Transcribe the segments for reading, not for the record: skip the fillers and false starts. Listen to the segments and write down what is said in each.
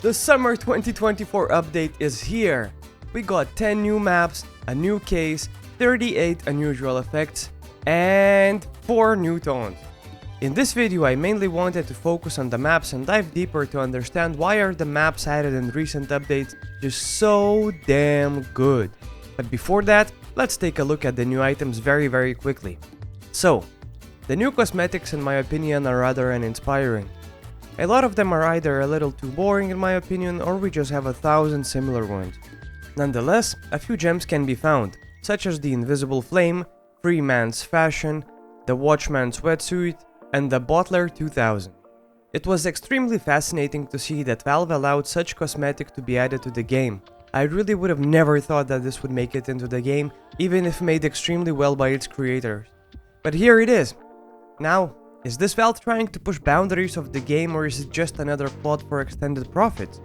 The summer 2024 update is here. We got 10 new maps, a new case, 38 unusual effects, and 4 new taunts. In this video I mainly wanted to focus on the maps and dive deeper to understand why are the maps added in recent updates just so damn good. But before that, let's take a look at the new items very quickly. So, the new cosmetics in my opinion are rather uninspiring. A lot of them are either a little too boring in my opinion, or we just have 1,000 similar ones. Nonetheless, a few gems can be found, such as the Invisible Flame, Free Man's Fashion, the Watchman's Wetsuit, and the Bottler 2000. It was extremely fascinating to see that Valve allowed such cosmetic to be added to the game. I really would have never thought that this would make it into the game, even if made extremely well by its creators. But here it is. Now, is this Valve trying to push boundaries of the game, or is it just another plot for extended profits?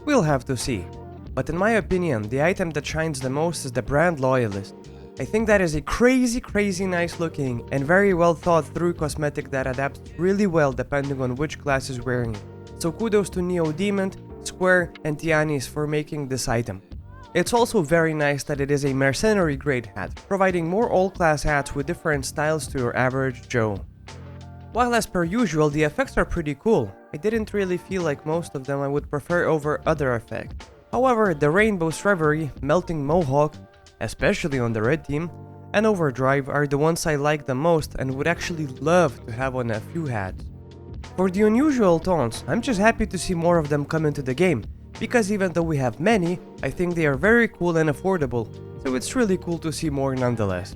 We'll have to see. But in my opinion, the item that shines the most is the Brand Loyalist. I think that is a crazy nice looking and very well thought through cosmetic that adapts really well depending on which class is wearing it. So kudos to Neo Demon, Square and Tianis for making this item. It's also very nice that it is a mercenary grade hat, providing more all-class hats with different styles to your average Joe. While as per usual the effects are pretty cool, I didn't really feel like most of them I would prefer over other effects. However, the Rainbow's Reverie, Melting Mohawk, especially on the red team, and Overdrive are the ones I like the most and would actually love to have on a few hats. For the unusual taunts, I'm just happy to see more of them come into the game, because even though we have many, I think they are very cool and affordable, so it's really cool to see more nonetheless.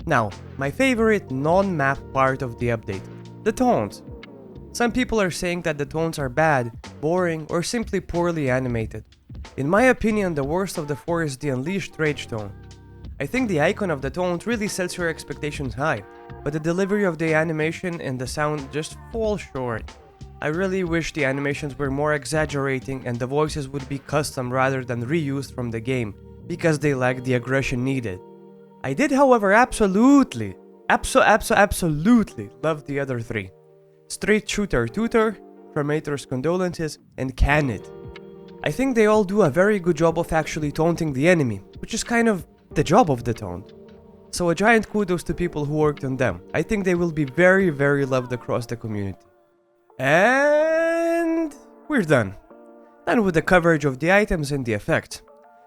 Now, my favorite non-map part of the update, the taunts. Some people are saying that the taunts are bad, boring, or simply poorly animated. In my opinion, the worst of the 4 is the Unleashed Rage taunt. I think the icon of the taunt really sets your expectations high, but the delivery of the animation and the sound just fall short. I really wish the animations were more exaggerating and the voices would be custom rather than reused from the game, because they lack the aggression needed. I did however absolutely love the other 3. Straight Shooter Tutor, Cremator's Condolences, and Can It. I think they all do a very good job of actually taunting the enemy, which is kind of the job of the taunt. So a giant kudos to people who worked on them. I think they will be very loved across the community. And we're done. Done with the coverage of the items and the effects.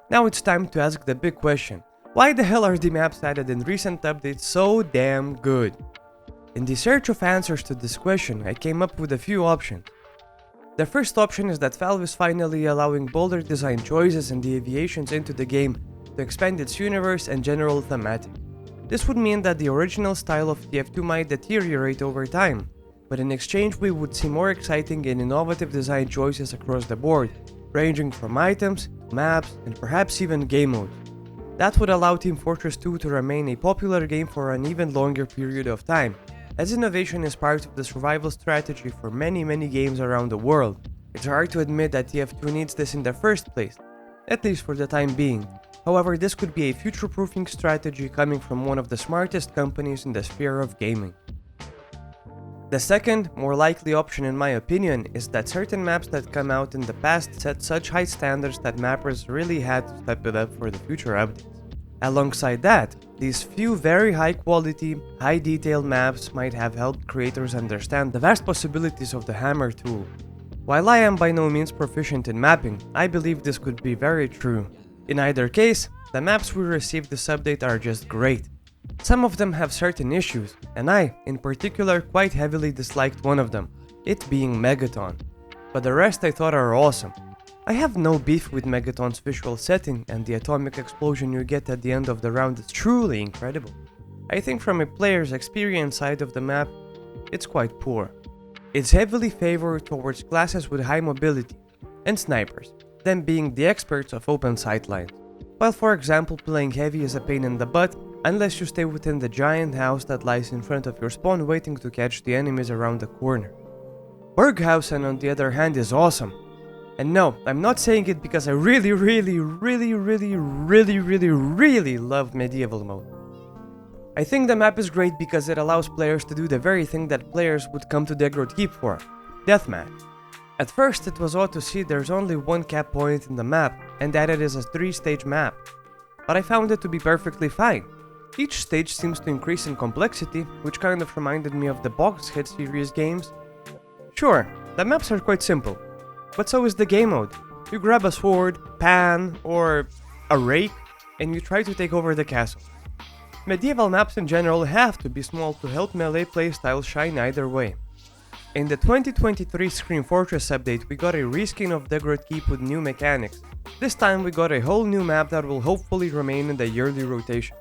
Now it's time to ask the big question. Why the hell are the maps added in recent updates so damn good? In the search of answers to this question, I came up with a few options. The first option is that Valve is finally allowing bolder design choices and deviations into the game to expand its universe and general thematic. This would mean that the original style of TF2 might deteriorate over time, but in exchange we would see more exciting and innovative design choices across the board, ranging from items, maps, and perhaps even game modes. That would allow Team Fortress 2 to remain a popular game for an even longer period of time, as innovation is part of the survival strategy for many games around the world. It's hard to admit that TF2 needs this in the first place, at least for the time being. However, this could be a future-proofing strategy coming from one of the smartest companies in the sphere of gaming. The second, more likely option in my opinion, is that certain maps that come out in the past set such high standards that mappers really had to step it up for the future updates. Alongside that, these few very high quality, high detail maps might have helped creators understand the vast possibilities of the hammer tool. While I am by no means proficient in mapping, I believe this could be very true. In either case, the maps we received this update are just great. Some of them have certain issues, and I, in particular, quite heavily disliked one of them, it being Megaton. But the rest I thought are awesome. I have no beef with Megaton's visual setting, and the atomic explosion you get at the end of the round is truly incredible. I think from a player's experience side of the map, it's quite poor. It's heavily favored towards classes with high mobility, and snipers, them being the experts of open sightlines. While for example playing heavy is a pain in the butt, unless you stay within the giant house that lies in front of your spawn waiting to catch the enemies around the corner. Birhouse on the other hand is awesome. And no, I'm not saying it because I really love medieval mode. I think the map is great because it allows players to do the very thing that players would come to Degrod Keep for, deathmatch. At first it was odd to see there's only one cap point in the map and that it is a 3-stage map, but I found it to be perfectly fine. Each stage seems to increase in complexity, which kind of reminded me of the Box Hit series games. Sure, the maps are quite simple, but so is the game mode. You grab a sword, pan, or a rake, and you try to take over the castle. Medieval maps in general have to be small to help melee playstyle shine either way. In the 2023 Scream Fortress update, we got a reskin of Degrad Keep with new mechanics. This time we got a whole new map that will hopefully remain in the yearly rotation.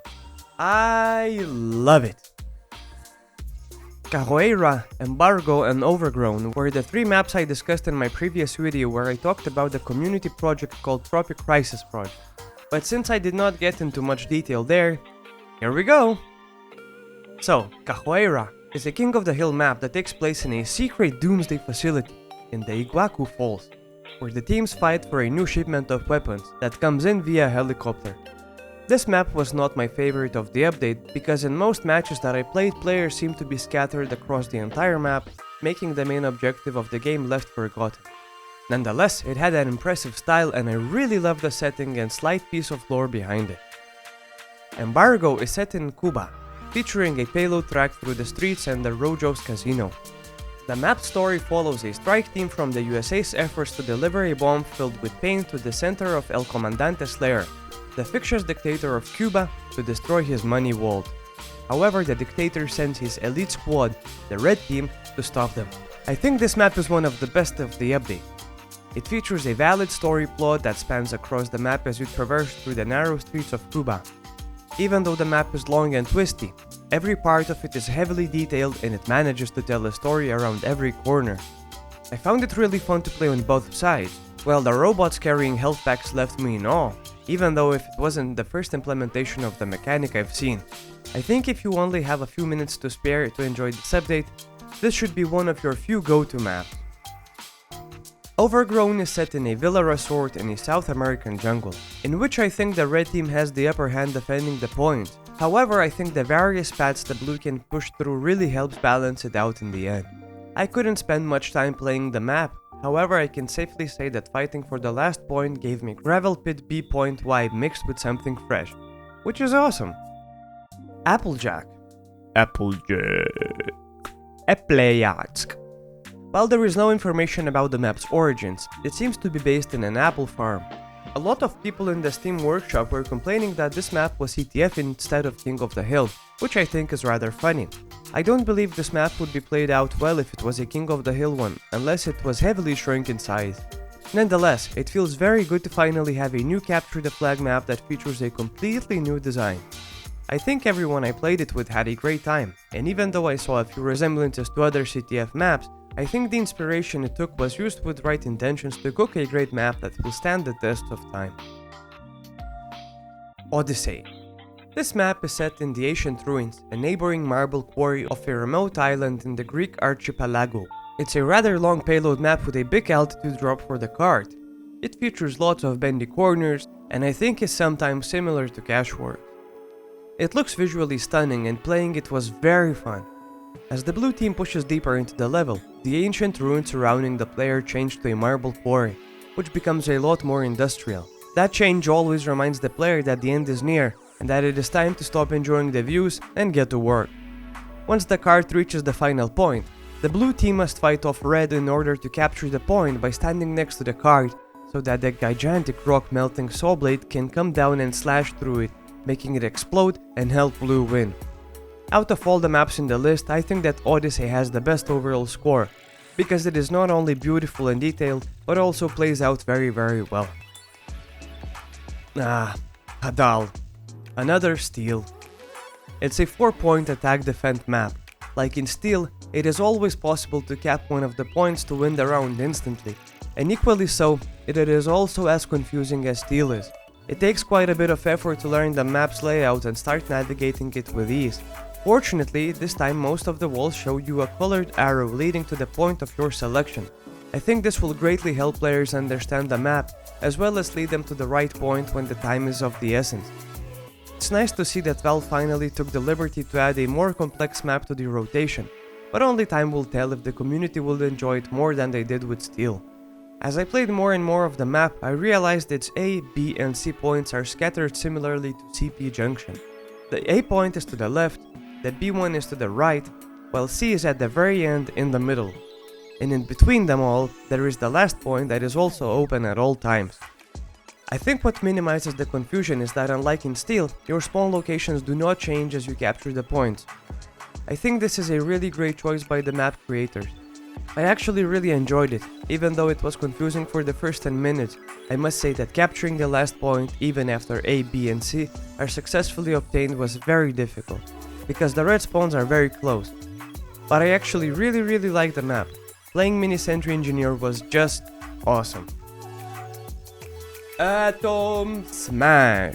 I love it! Kora, Embargo and Overgrown were the 3 maps I discussed in my previous video where I talked about the community project called Tropic Crisis Project. But since I did not get into much detail there, here we go! So, Kora is a King of the Hill map that takes place in a secret doomsday facility in the Iguacu Falls, where the teams fight for a new shipment of weapons that comes in via helicopter. This map was not my favorite of the update because in most matches that I played, players seemed to be scattered across the entire map, making the main objective of the game left forgotten. Nonetheless, it had an impressive style and I really loved the setting and slight piece of lore behind it. Embargo is set in Cuba, featuring a payload track through the streets and the Rojo's casino. The map's story follows a strike team from the USA's efforts to deliver a bomb filled with pain to the center of El Comandante's lair, the fictitious dictator of Cuba, to destroy his money vault. However, the dictator sends his elite squad, the Red Team, to stop them. I think this map is one of the best of the update. It features a valid story plot that spans across the map as you traverse through the narrow streets of Cuba. Even though the map is long and twisty, every part of it is heavily detailed and it manages to tell a story around every corner. I found it really fun to play on both sides, while the robots carrying health packs left me in awe, even though if it wasn't the first implementation of the mechanic I've seen. I think if you only have a few minutes to spare to enjoy this update, this should be one of your few go-to maps. Overgrown is set in a villa resort in a South American jungle, in which I think the red team has the upper hand defending the point. However, I think the various paths the blue can push through really helps balance it out in the end. I couldn't spend much time playing the map, however I can safely say that fighting for the last point gave me Gravel Pit B point vibe mixed with something fresh, which is awesome. Applejack. Applejack. While there is no information about the map's origins, it seems to be based in an apple farm. A lot of people in the Steam workshop were complaining that this map was CTF instead of King of the Hill, which I think is rather funny. I don't believe this map would be played out well if it was a King of the Hill one, unless it was heavily shrunk in size. Nonetheless, it feels very good to finally have a new Capture the Flag map that features a completely new design. I think everyone I played it with had a great time, and even though I saw a few resemblances to other CTF maps, I think the inspiration it took was used with right intentions to cook a great map that will stand the test of time. Odyssey. This map is set in the ancient ruins, a neighboring marble quarry of a remote island in the Greek archipelago. It's a rather long payload map with a big altitude drop for the cart. It features lots of bendy corners, and I think is sometimes similar to Cashwork. It looks visually stunning and playing it was very fun. As the blue team pushes deeper into the level, the ancient ruins surrounding the player change to a marble quarry, which becomes a lot more industrial. That change always reminds the player that the end is near, and that it is time to stop enjoying the views and get to work. Once the cart reaches the final point, the blue team must fight off red in order to capture the point by standing next to the cart, so that the gigantic rock melting saw blade can come down and slash through it, making it explode and help blue win. Out of all the maps in the list, I think that Odyssey has the best overall score, because it is not only beautiful and detailed, but also plays out very well. Hadal. Another Steel. It's a 4-point attack defend map. Like in Steel, it is always possible to cap one of the points to win the round instantly, and equally so, it is also as confusing as Steel is. It takes quite a bit of effort to learn the map's layout and start navigating it with ease. Fortunately, this time most of the walls show you a colored arrow leading to the point of your selection. I think this will greatly help players understand the map, as well as lead them to the right point when the time is of the essence. It's nice to see that Valve finally took the liberty to add a more complex map to the rotation, but only time will tell if the community will enjoy it more than they did with Steel. As I played more and more of the map, I realized its A, B, and C points are scattered similarly to CP Junction. The A point is to the left, the B one is to the right, while C is at the very end in the middle. And in between them all, there is the last point that is also open at all times. I think what minimizes the confusion is that unlike in Steel, your spawn locations do not change as you capture the points. I think this is a really great choice by the map creators. I actually really enjoyed it, even though it was confusing for the first 10 minutes. I must say that capturing the last point, even after A, B, and C are successfully obtained, was very difficult, because the red spawns are very close. But I actually really like the map. Playing Mini Sentry Engineer was just awesome. Atom Smash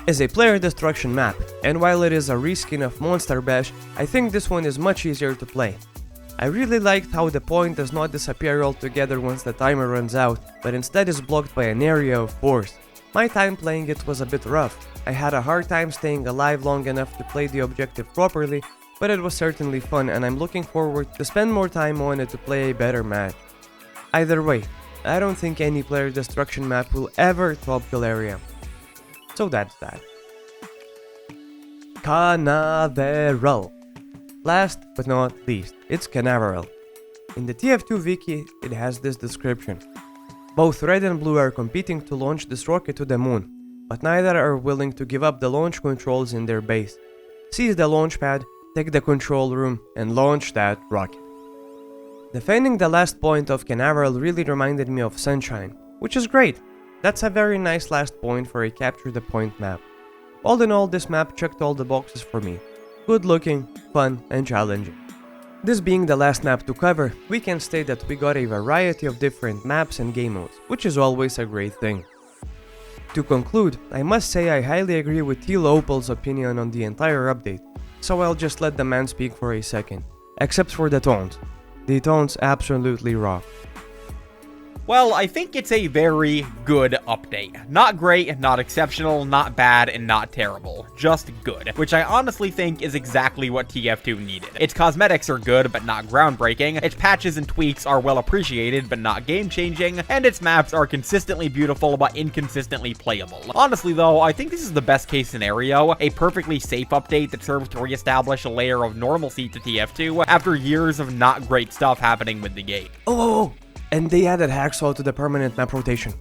is a player destruction map, and while it is a reskin of Monster Bash, I think this one is much easier to play. I really liked how the point does not disappear altogether once the timer runs out, but instead is blocked by an area of force. My time playing it was a bit rough. I had a hard time staying alive long enough to play the objective properly, but it was certainly fun and I'm looking forward to spend more time on it to play a better match. Either way, I don't think any player destruction map will ever top Galeria. So that's that. Canaval. Last but not least, it's Canaval. In the TF2 wiki, it has this description. Both Red and Blue are competing to launch this rocket to the moon, but neither are willing to give up the launch controls in their base. Seize the launch pad, take the control room, and launch that rocket. Defending the last point of Canaval really reminded me of Sunshine, which is great. That's a very nice last point for a capture the point map. All in all, this map checked all the boxes for me. Good looking, fun, and challenging. This being the last map to cover, we can state that we got a variety of different maps and game modes, which is always a great thing. To conclude, I must say I highly agree with Teal Opal's opinion on the entire update, so I'll just let the man speak for a second. Except for the taunts. The taunts absolutely rock. Well, I think it's a very good update. Not great, not exceptional, not bad, and not terrible. Just good, which I honestly think is exactly what TF2 needed. Its cosmetics are good, but not groundbreaking. Its patches and tweaks are well appreciated, but not game-changing. And its maps are consistently beautiful, but inconsistently playable. Honestly, though, I think this is the best case scenario. A perfectly safe update that serves to reestablish a layer of normalcy to TF2 after years of not great stuff happening with the game. Oh! And they added Hacksaw to the permanent map rotation.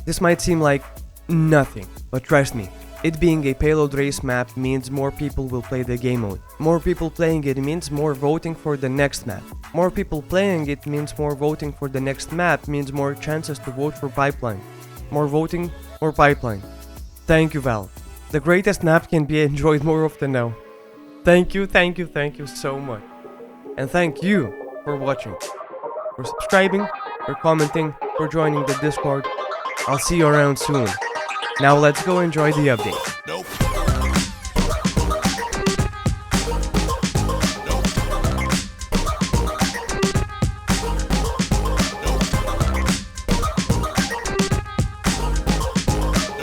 This might seem like nothing, but trust me, it being a payload race map means more people will play the game mode. More people playing it means more voting for the next map. More people playing it means more voting for the next map means more chances to vote for Pipeline. More voting, more Pipeline. Thank you, Valve. The greatest map can be enjoyed more often now. Thank you so much. And thank you for watching, for subscribing, for commenting, for joining the Discord. I'll see you around soon. Now let's go enjoy the update. Nope.